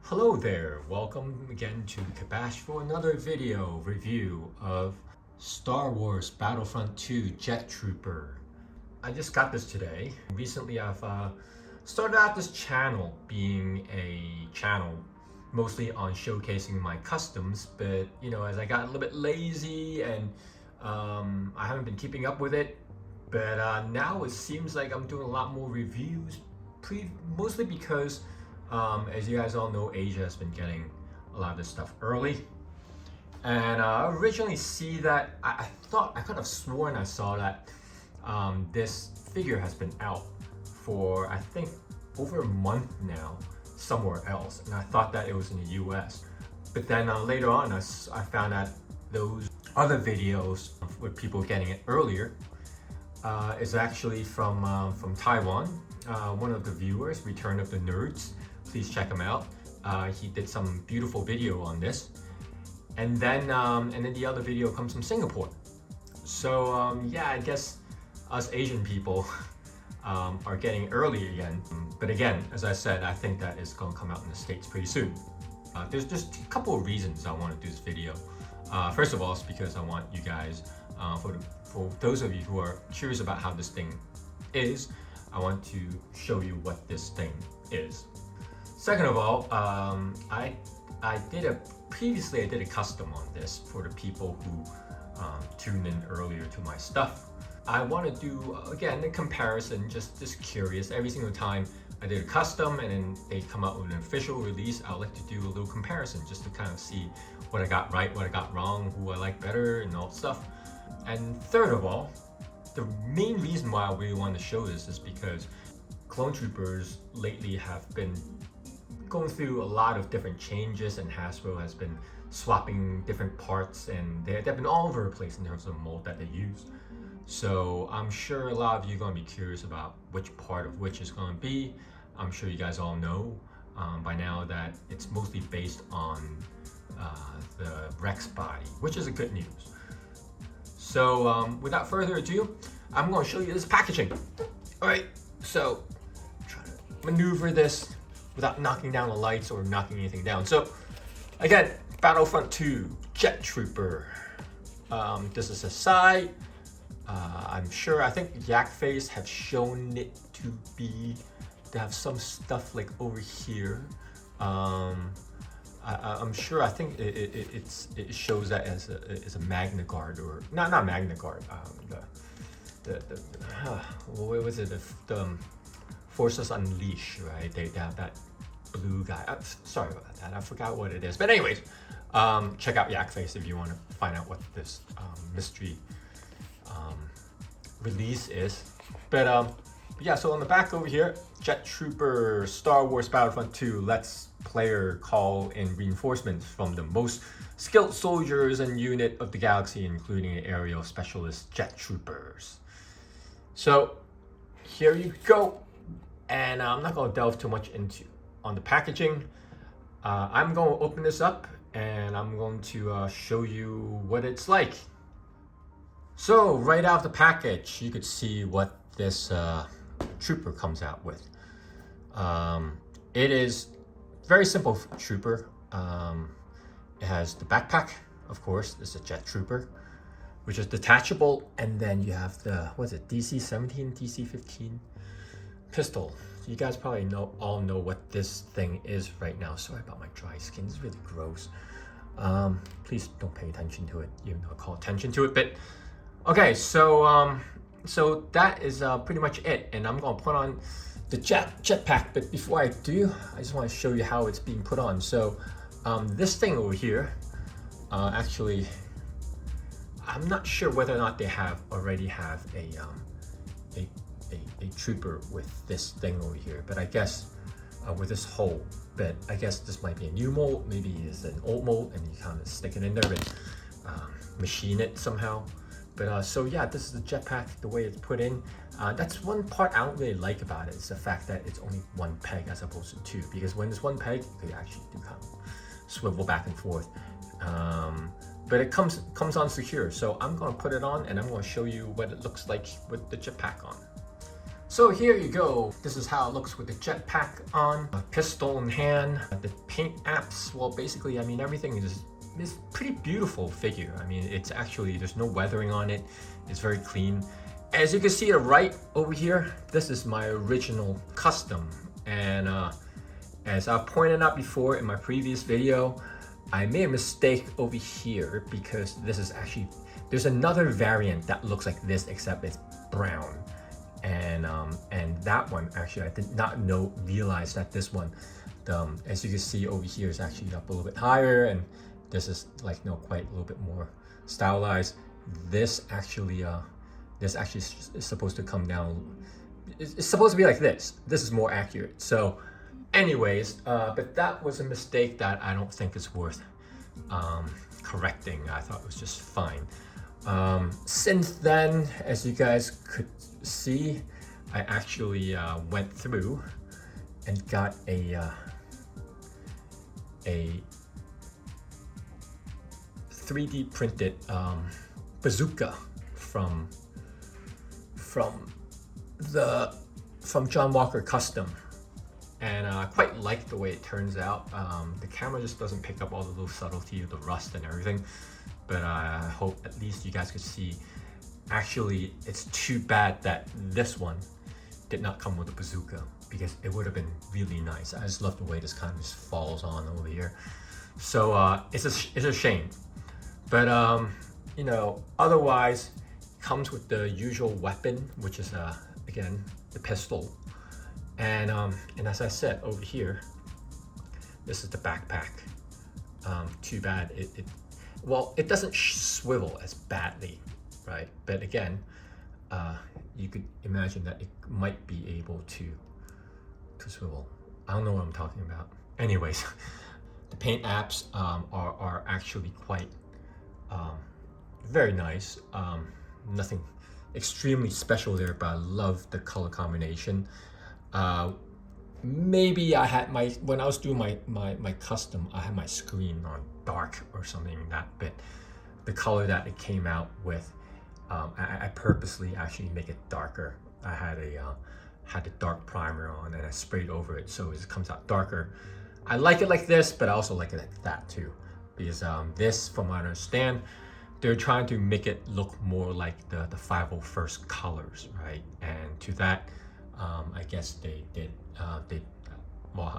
Hello there, welcome again to Kabash for another video review of Star Wars Battlefront 2 Jet Trooper. I just got this today. Recently I've started out this channel being a channel mostly on showcasing my customs, but you know, as I got a little bit lazy and I haven't been keeping up with it, but now it seems like I'm doing a lot more reviews, mostly because as you guys all know, Asia has been getting a lot of this stuff early. And I originally see that, I thought, I could have sworn I saw that this figure has been out for, I think, over a month now, somewhere else. And I thought that it was in the US. But then later on, I found out those other videos with people getting it earlier is actually from Taiwan. One of the viewers, Return of the Nerds, please check him out. He did some beautiful video on this. And then the other video comes from Singapore. So yeah, I guess us Asian people are getting early again. But again, as I said, I think that is going to come out in the States pretty soon. There's just a couple of reasons I want to do this video. First of all, it's because I want you guys, for those of you who are curious about how this thing is, I want to show you what this thing is. Second of all, previously I did a custom on this for the people who tuned in earlier to my stuff. I want to do, again, a comparison, just curious. Every single time I did a custom and then they come out with an official release, I like to do a little comparison just to kind of see what I got right, what I got wrong, who I like better, and all that stuff. And third of all, the main reason why I really want to show this is because Clone Troopers lately have been going through a lot of different changes, and Hasbro has been swapping different parts, and they've been all over the place in terms of the mold that they use. So I'm sure a lot of you are going to be curious about which part of which is going to be. I'm sure you guys all know by now that it's mostly based on the Rex body, which is a good news. So without further ado, I'm going to show you this packaging. All right, so try to maneuver this without knocking down the lights or knocking anything down. So again, Battlefront 2 Jet Trooper. This is a side. I think Yak Face have shown it to have some stuff like over here. I'm sure, I think it shows that as a Magna Guard, or not Magna Guard, what was it, the Forces Unleashed, right? They have that blue guy. Sorry about that, I forgot what it is. But anyways, check out Yak Face if you want to find out what this mystery release is. But yeah, so on the back over here, Jet Trooper Star Wars Battlefront 2 lets player call in reinforcements from the most skilled soldiers and unit of the galaxy, including aerial specialist Jet Troopers. So here you go. And I'm not going to delve too much into on the packaging. I'm going to open this up and I'm going to show you what it's like. So right out of the package, you could see what this trooper comes out with. It is very simple trooper. It has the backpack, of course. This is a Jet Trooper, which is detachable, and then you have the, what's it, DC-17, DC-15 pistol. You guys probably all know what this thing is right now. Sorry about my dry skin, it's really gross. Please don't pay attention to it, even though I call attention to it. But okay, so so that is pretty much it, and I'm gonna put on the jetpack. But before I do, I just want to show you how it's being put on. So this thing over here, actually, I'm not sure whether or not they already have a trooper with this thing over here, but I guess with this whole bit, I guess this might be a new mold, maybe it's an old mold, and you kind of stick it in there and machine it somehow. But so yeah, this is the jetpack, the way it's put in. That's one part I don't really like about it, is the fact that it's only one peg as opposed to two, because when it's one peg, you actually do kind of swivel back and forth. But it comes on secure, so I'm going to put it on and I'm going to show you what it looks like with the jetpack on. So here you go. This is how it looks with the jetpack on, a pistol in hand, the paint apps. Well, basically, I mean, everything is pretty beautiful figure. I mean, it's actually, there's no weathering on it. It's very clean. As you can see right over here, this is my original custom. And as I pointed out before in my previous video, I made a mistake over here because this is actually, there's another variant that looks like this except it's brown. And that one actually I did not realize that this one, as you can see over here, is actually up a little bit higher, and this is like quite a little bit more stylized. This actually is supposed to come down. It's supposed to be like this. This is more accurate. So anyways, but that was a mistake that I don't think is worth correcting. I thought it was just fine. Since then, as you guys could see, I actually went through and got a 3D printed bazooka from John Walker Custom, and I quite like the way it turns out. The camera just doesn't pick up all the little subtlety of the rust and everything, but I hope at least you guys could see. Actually, it's too bad that this one did not come with a bazooka, because it would have been really nice. I just love the way this kind of just falls on over here. So it's a shame, but you know, otherwise comes with the usual weapon, which is again the pistol, and as I said over here, this is the backpack. Too bad it doesn't swivel as badly, right? But again, you could imagine that it might be able to swivel. I don't know what I'm talking about. Anyways, the paint apps are actually quite very nice. Nothing extremely special there, but I love the color combination. Maybe I had when I was doing my custom, I had my screen on dark or something like that, but the color that it came out with, I purposely actually make it darker. I had a dark primer on, and I sprayed over it so it comes out darker. I like it like this, but I also like it like that too, because this, from what I understand, they're trying to make it look more like the 501st colors, right? And to that, I guess they did. Well,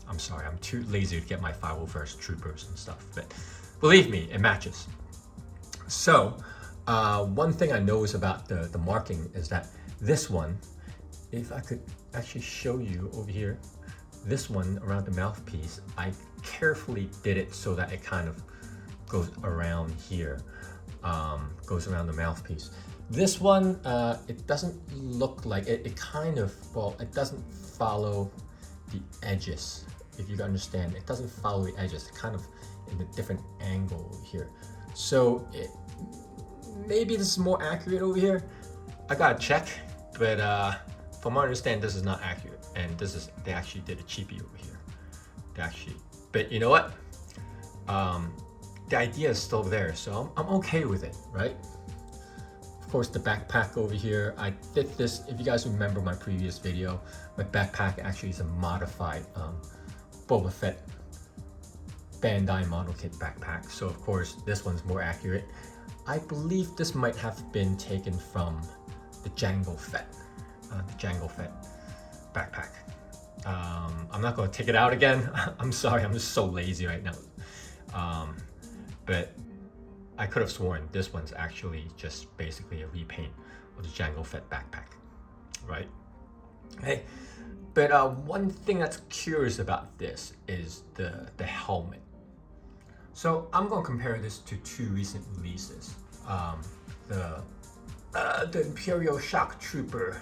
I'm sorry, I'm too lazy to get my 501st troopers and stuff, but believe me, it matches. So one thing I noticed about the marking is that this one, if I could actually show you over here, this one around the mouthpiece, I carefully did it so that it kind of goes around here, goes around the mouthpiece. This one, it doesn't look like it. It kind of, well, it doesn't follow the edges. If you can understand, it doesn't follow the edges. It's kind of in a different angle here. So maybe this is more accurate over here. I gotta check, but from what I understand, this is not accurate. And they actually did a cheapie over here. But you know what? The idea is still there, so I'm okay with it, right? Of course, the backpack over here, I did this, if you guys remember my previous video, my backpack actually is a modified Boba Fett Bandai model kit backpack. So of course, this one's more accurate. I believe this might have been taken from the Jango Fett backpack. I'm not gonna take it out again. I'm sorry, I'm just so lazy right now. But I could have sworn this one's actually just basically a repaint of the Jango Fett backpack, right? Hey, but one thing that's curious about this is the helmet. So I'm gonna compare this to two recent releases. The Imperial Shock Trooper,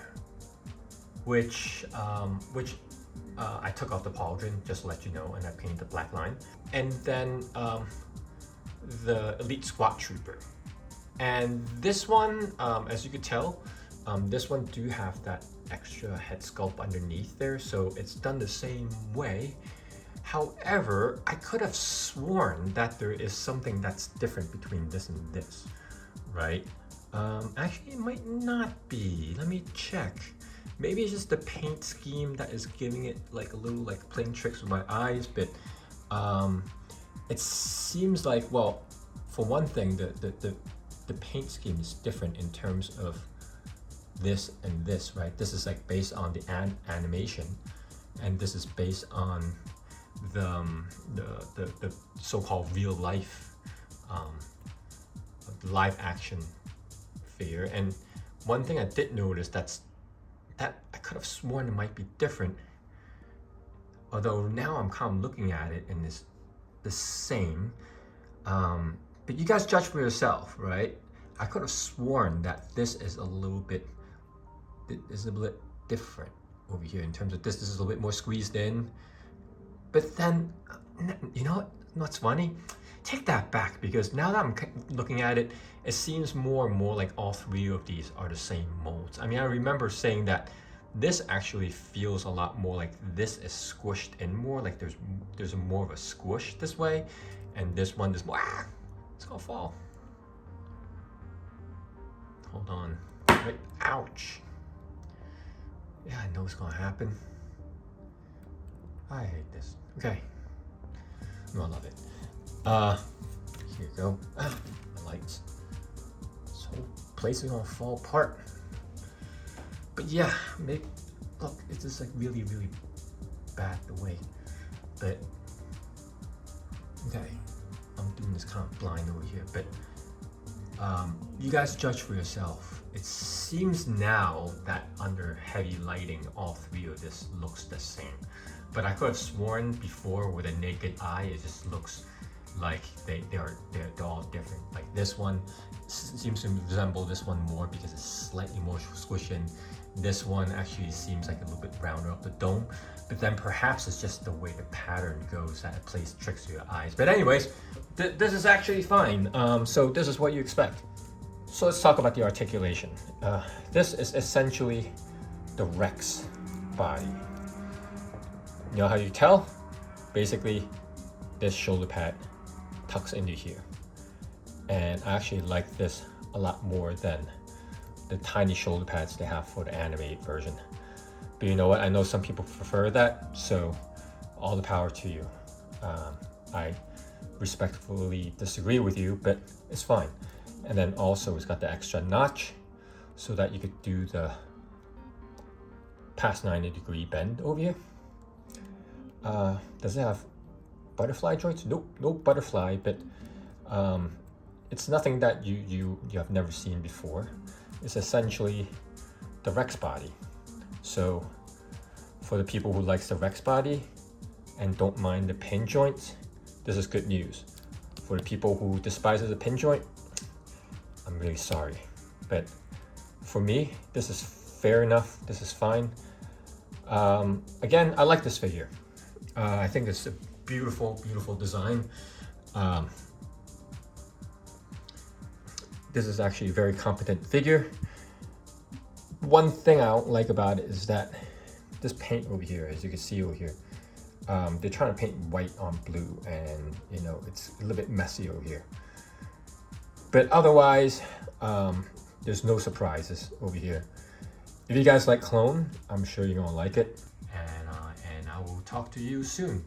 which I took off the pauldron, just to let you know, and I painted the black line. And then the Elite Squad Trooper. And this one, as you could tell, this one do have that extra head sculpt underneath there, so it's done the same way. However, I could have sworn that there is something that's different between this and this, right? Actually, it might not be. Let me check. Maybe it's just the paint scheme that is giving it like a little like playing tricks with my eyes, but it seems like, well, for one thing, the paint scheme is different in terms of this and this, right? This is like based on the animation, and this is based on the so-called real life live action figure. And one thing I did notice that I could have sworn it might be different, although now I'm kind of looking at it and it's the same. But you guys judge for yourself, right? I could have sworn that this is a little bit different over here in terms of this. This is a little bit more squeezed in. But then, you know what's funny? Take that back, because now that I'm looking at it, it seems more and more like all three of these are the same molds. I mean, I remember saying that this actually feels a lot more like this is squished in more, like there's more of a squish this way, and this one is more, it's gonna fall. Hold on, right, ouch. Yeah, I know it's gonna happen. I hate this. Okay, no, I love it. Here you go. The lights. This whole place is gonna fall apart. But yeah, look, it's just like really, really bad the way. But okay, I'm doing this kind of blind over here. But you guys judge for yourself. It seems now that under heavy lighting, all three of this looks the same. But I could have sworn before with a naked eye, it just looks like they're all different. Like this one seems to resemble this one more because it's slightly more squished in. This one actually seems like a little bit rounder up the dome, but then perhaps it's just the way the pattern goes that it plays tricks to your eyes. But anyways, this is actually fine. So this is what you expect. So let's talk about the articulation. This is essentially the Rex body. You know how you tell? Basically, this shoulder pad tucks into here. And I actually like this a lot more than the tiny shoulder pads they have for the animated version. But you know what? I know some people prefer that, so all the power to you. I respectfully disagree with you, but it's fine. And then also it's got the extra notch so that you could do the past 90-degree bend over here. Does it have butterfly joints? Nope, no butterfly, but it's nothing that you have never seen before. It's essentially the Rex body. So for the people who likes the Rex body and don't mind the pin joints, this is good news. For the people who despises the pin joint, I'm really sorry. But for me, this is fair enough. This is fine. Again, I like this figure. I think it's a beautiful, beautiful design. This is actually a very competent figure. One thing I don't like about it is that this paint over here, as you can see over here, they're trying to paint white on blue, and you know, it's a little bit messy over here. But otherwise, there's no surprises over here. If you guys like Clone, I'm sure you're gonna like it. And I will talk to you soon.